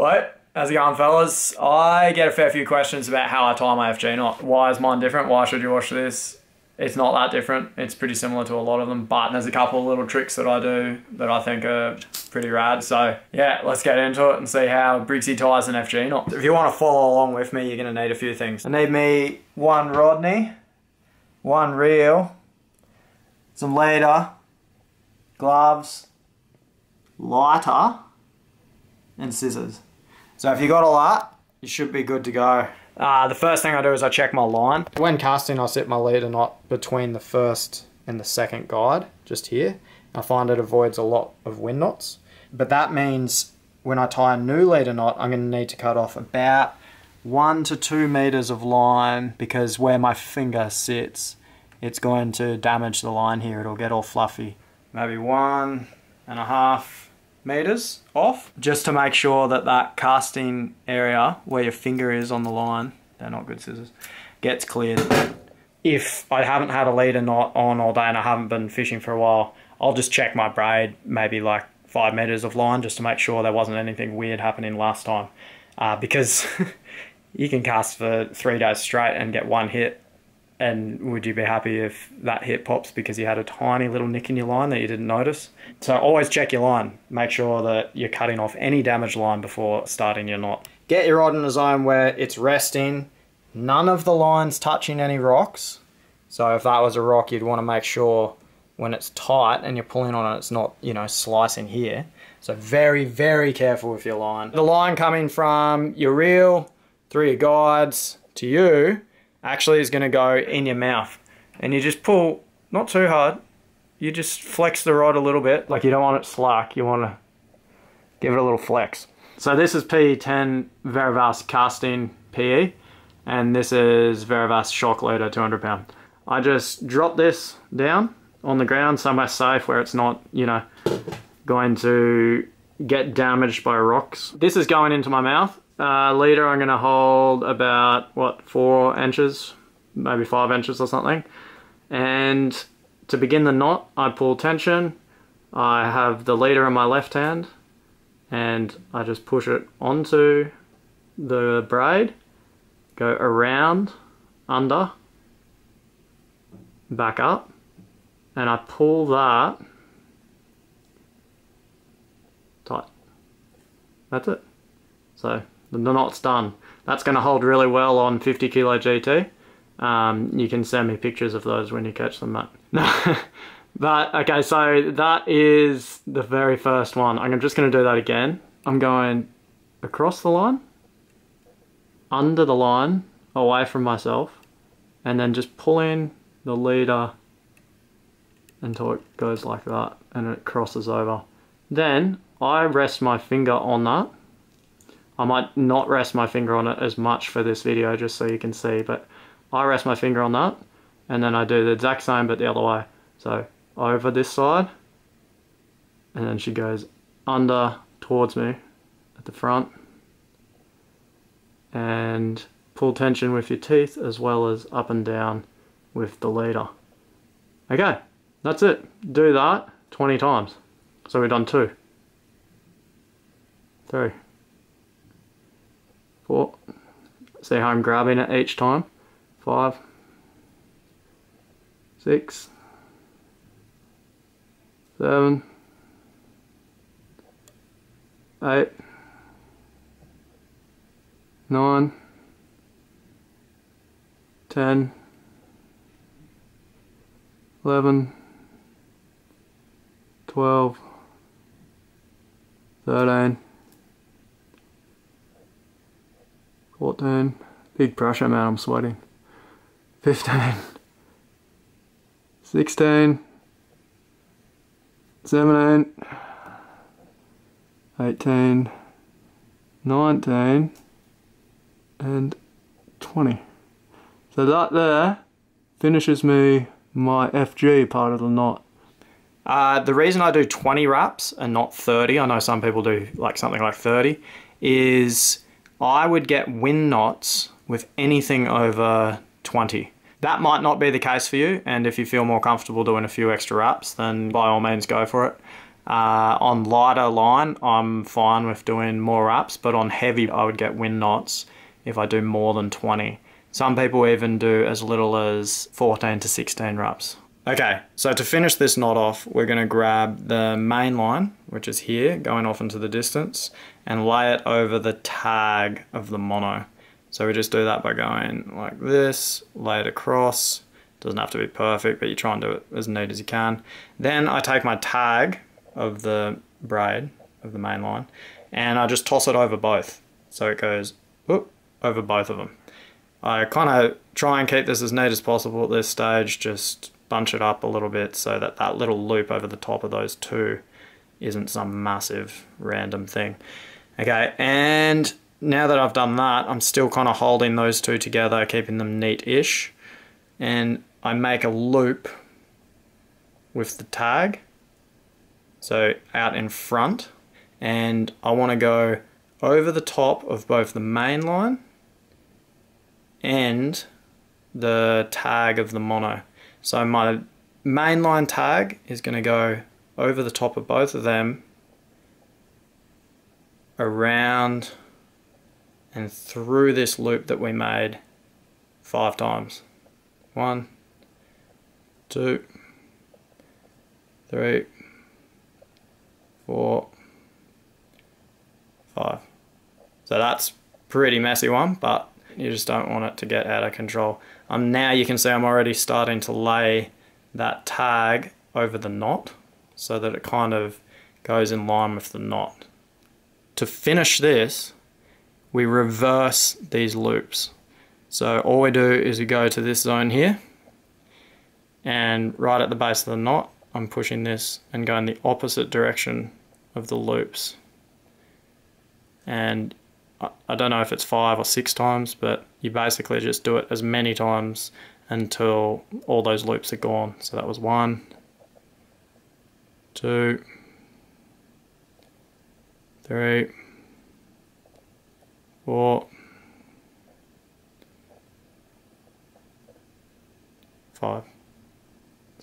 What? How's it going, fellas? I get a fair few questions about how I tie my FG knot. Why is mine different? Why should you watch this? It's not that different. It's pretty similar to a lot of them, but there's a couple of little tricks that I do that I think are pretty rad. So yeah, let's get into it and see how Briggsy ties an FG knot. If you want to follow along with me, you're going to need a few things. I need me one Rodney, one reel, some leader, gloves, lighter, and scissors. So if you got all that, you should be good to go. The first thing I do is I check my line. When casting, I set my leader knot between the first and the second guide, just here. I find it avoids a lot of wind knots. But that means when I tie a new leader knot, I'm going to need to cut off about 1 to 2 meters of line, because where my finger sits, it's going to damage the line here. It'll get all fluffy. Maybe 1.5 meters off, just to make sure that that casting area where your finger is on the line, they're not good scissors, gets cleared. If I haven't had a leader knot on all day and I haven't been fishing for a while, I'll just check my braid, maybe like 5 meters of line, just to make sure there wasn't anything weird happening last time. Because you can cast for 3 days straight and get one hit, and would you be happy if that hit pops because you had a tiny little nick in your line that you didn't notice? So always check your line. Make sure that you're cutting off any damaged line before starting your knot. Get your rod in a zone where it's resting. None of the lines touching any rocks. So if that was a rock, you'd want to make sure when it's tight and you're pulling on it, it's not, you know, slicing here. So very, very careful with your line. The line coming from your reel through your guides to you actually is going to go in your mouth, and you just pull, not too hard, you just flex the rod a little bit. Like, you don't want it slack, you want to give it a little flex. So this is PE10 Verivast casting PE, and this is Verivast shock leader 200 pound. I just drop this down on the ground somewhere safe where it's not, you know, going to get damaged by rocks. This is going into my mouth. Leader I'm going to hold about, what, 4 inches, maybe 5 inches or something. And to begin the knot, I pull tension. I have the leader in my left hand, and I just push it onto the braid, go around, under, back up, and I pull that tight. That's it. So the knot's done. That's going to hold really well on 50 kilo GT. You can send me pictures of those when you catch them, Matt. But okay, so that is the very first one. I'm just going to do that again. I'm going across the line, under the line, away from myself, and then just pulling the leader until it goes like that and it crosses over. Then I rest my finger on that. I might not rest my finger on it as much for this video, just so you can see, but I rest my finger on that, and then I do the exact same but the other way. So over this side, and then she goes under towards me at the front, and pull tension with your teeth as well as up and down with the leader. Okay, that's it. Do that 20 times. So we've done 2, 3, 4, see how I'm grabbing it each time, 5, 6, 7, 8, 9, 10, 11, 12, 13, 14, big pressure, man, I'm sweating, 15, 16, 17, 18, 19, and 20. So that there finishes me my FG part of the knot. The reason I do 20 wraps and not 30, I know some people do like something like 30, is I would get wind knots with anything over 20. That might not be the case for you, and if you feel more comfortable doing a few extra wraps, then by all means go for it. On lighter line, I'm fine with doing more reps, but on heavy, I would get wind knots if I do more than 20. Some people even do as little as 14 to 16 reps. Okay, so to finish this knot off, we're going to grab the main line, which is here, going off into the distance, and lay it over the tag of the mono. So we just do that by going like this, lay it across. Doesn't have to be perfect, but you try and do it as neat as you can. Then I take my tag of the braid, of the main line, and I just toss it over both. So it goes whoop, over both of them. I kind of try and keep this as neat as possible at this stage, just bunch it up a little bit so that that little loop over the top of those two isn't some massive random thing. Okay, and now that I've done that, I'm still kind of holding those two together, keeping them neat-ish, and I make a loop with the tag, so out in front, and I want to go over the top of both the main line and the tag of the mono. So my mainline tag is going to go over the top of both of them, around and through this loop that we made 5 times. 1, 2, 3, 4, 5. So that's pretty messy one, but you just don't want it to get out of control. Now you can see I'm already starting to lay that tag over the knot so that it kind of goes in line with the knot. To finish this, we reverse these loops. So all we do is we go to this zone here, and right at the base of the knot, I'm pushing this and going the opposite direction of the loops. And I don't know if it's 5 or 6 times, but you basically just do it as many times until all those loops are gone. So that was 1, 2, 3, 4, 5.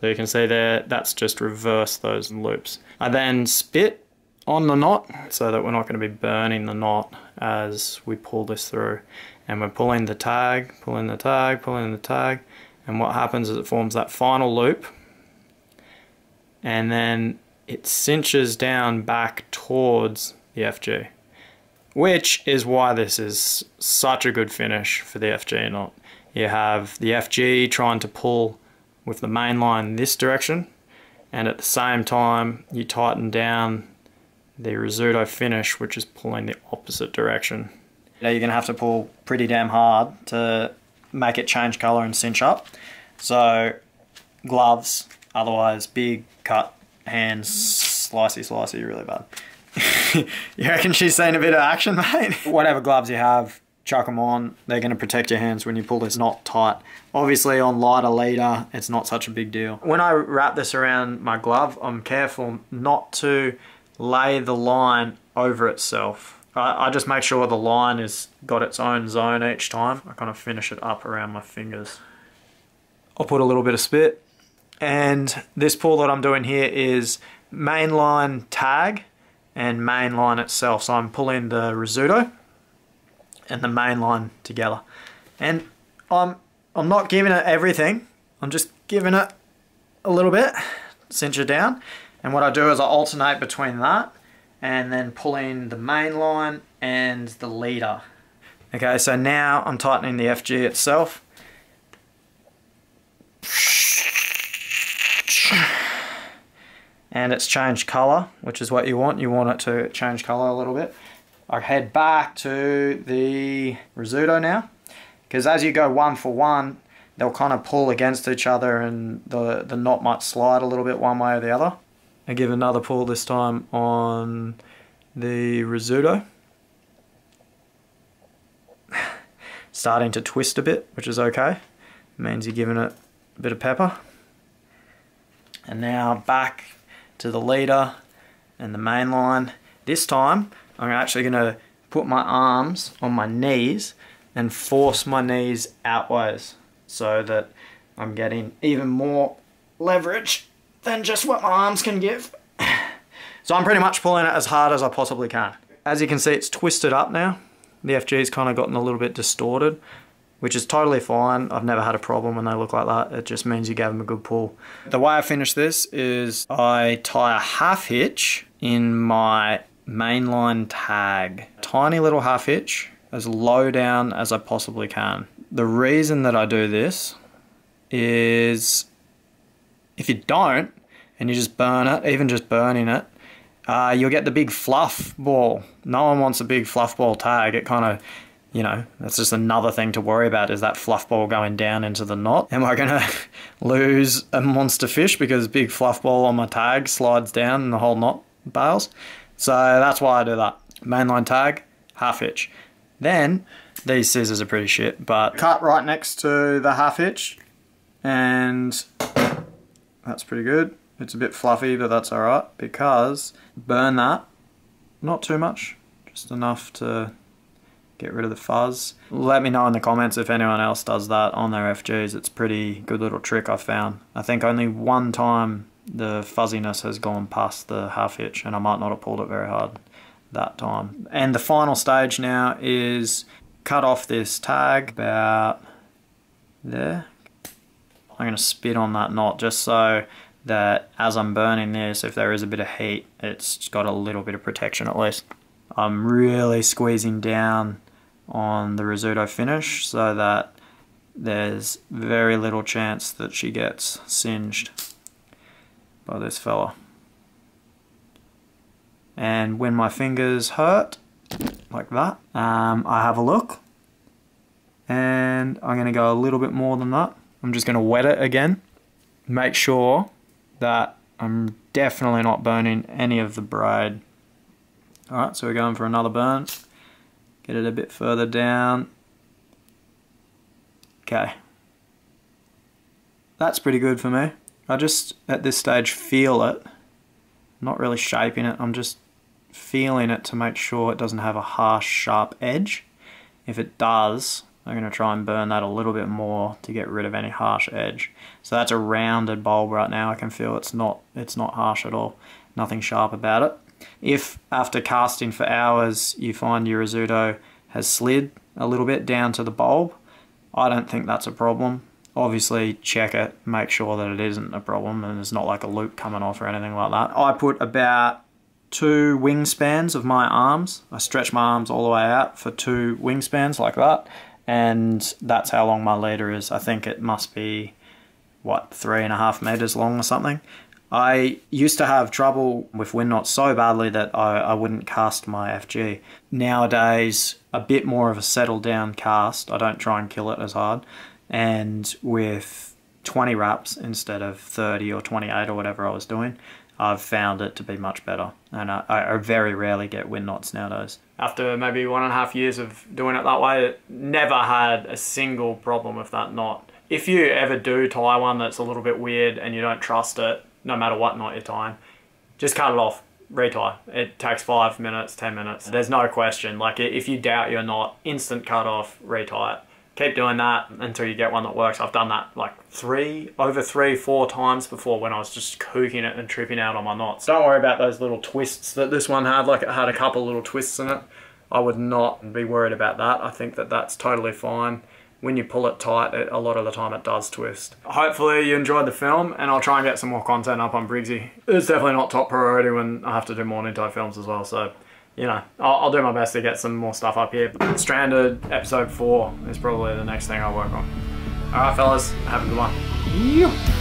So you can see there, that's just reverse those loops. I then spit on the knot so that we're not going to be burning the knot as we pull this through. And we're pulling the tag, pulling the tag, pulling the tag, and what happens is it forms that final loop, and then it cinches down back towards the FG, which is why this is such a good finish for the FG knot. You have the FG trying to pull with the main line this direction, and at the same time you tighten down the Rizzuto finish, which is pulling the opposite direction. Now you're going to have to pull pretty damn hard to make it change colour and cinch up. So gloves, otherwise big cut hands, slicey really bad. You reckon she's seen a bit of action, mate? Whatever gloves you have, chuck them on. They're going to protect your hands when you pull this knot tight. Obviously on lighter leader, it's not such a big deal. When I wrap this around my glove, I'm careful not to lay the line over itself. I just make sure the line has got its own zone each time. I kind of finish it up around my fingers. I'll put a little bit of spit, and this pull that I'm doing here is mainline tag and mainline itself. So I'm pulling the Rizzuto and the mainline together, and I'm not giving it everything. I'm just giving it a little bit, cinch it down, and what I do is I alternate between that and then pulling the main line and the leader. Okay, so now I'm tightening the FG itself. And it's changed colour, which is what you want. You want it to change colour a little bit. I head back to the Rizzuto now, because as you go 1 for 1, they'll kind of pull against each other and the knot might slide a little bit one way or the other. I give another pull this time on the Rizzuto. Starting to twist a bit, which is okay. It means you're giving it a bit of pepper. And now back to the leader and the main line. This time I'm actually going to put my arms on my knees and force my knees outwards so that I'm getting even more leverage than just what my arms can give. So I'm pretty much pulling it as hard as I possibly can. As you can see, it's twisted up now. The FG's kind of gotten a little bit distorted, which is totally fine. I've never had a problem when they look like that. It just means you gave them a good pull. The way I finish this is I tie a half hitch in my mainline tag. Tiny little half hitch, as low down as I possibly can. The reason that I do this is if you don't, and you just burn it, even just burning it, you'll get the big fluff ball. No one wants a big fluff ball tag. It kind of, you know, that's just another thing to worry about, is that fluff ball going down into the knot. Am I going to lose a monster fish because big fluff ball on my tag slides down and the whole knot bails? So that's why I do that. Mainline tag, half hitch. Then, these scissors are pretty shit, but cut right next to the half hitch, and that's pretty good. It's a bit fluffy, but that's alright, because burn that, not too much, just enough to get rid of the fuzz. Let me know in the comments if anyone else does that on their FGs. It's a pretty good little trick I found. I think only one time the fuzziness has gone past the half hitch, and I might not have pulled it very hard that time. And the final stage now is cut off this tag about there. I'm going to spit on that knot just so that as I'm burning this, if there is a bit of heat, it's got a little bit of protection at least. I'm really squeezing down on the Rizzuto finish so that there's very little chance that she gets singed by this fella. And when my fingers hurt, like that, I have a look, and I'm going to go a little bit more than that. I'm just going to wet it again. Make sure that I'm definitely not burning any of the braid. Alright, so we're going for another burn. Get it a bit further down. Okay. That's pretty good for me. I just, at this stage, feel it. I'm not really shaping it, I'm just feeling it to make sure it doesn't have a harsh, sharp edge. If it does, I'm going to try and burn that a little bit more to get rid of any harsh edge. So that's a rounded bulb right now. I can feel it's not harsh at all. Nothing sharp about it. If after casting for hours you find your Rizzuto has slid a little bit down to the bulb, I don't think that's a problem. Obviously check it, make sure that it isn't a problem and there's not like a loop coming off or anything like that. I put about 2 wingspans of my arms. I stretch my arms all the way out for 2 wingspans like that, and that's how long my leader is. I think it must be, what, 3.5 meters long or something. I used to have trouble with wind knots so badly that I wouldn't cast my FG. Nowadays, a bit more of a settled down cast. I don't try and kill it as hard. And with 20 wraps instead of 30 or 28 or whatever I was doing, I've found it to be much better. And I very rarely get wind knots nowadays. After maybe 1.5 years of doing it that way, it never had a single problem with that knot. If you ever do tie one that's a little bit weird and you don't trust it, no matter what knot you're tying, just cut it off, retie. It takes 5 minutes, 10 minutes. There's no question. Like, if you doubt your knot, instant cut off, retie it. Keep doing that until you get one that works. I've done that like 3-4 times before when I was just kooking it and tripping out on my knots. Don't worry about those little twists that this one had. Like, it had a couple little twists in it. I would not be worried about that. I think that that's totally fine. When you pull it tight, a lot of the time it does twist. Hopefully you enjoyed the film, and I'll try and get some more content up on Briggsy. It's definitely not top priority when I have to do morning type films as well, so, you know, I'll do my best to get some more stuff up here. Stranded episode 4 is probably the next thing I'll work on. Alright fellas, have a good one. Yeah.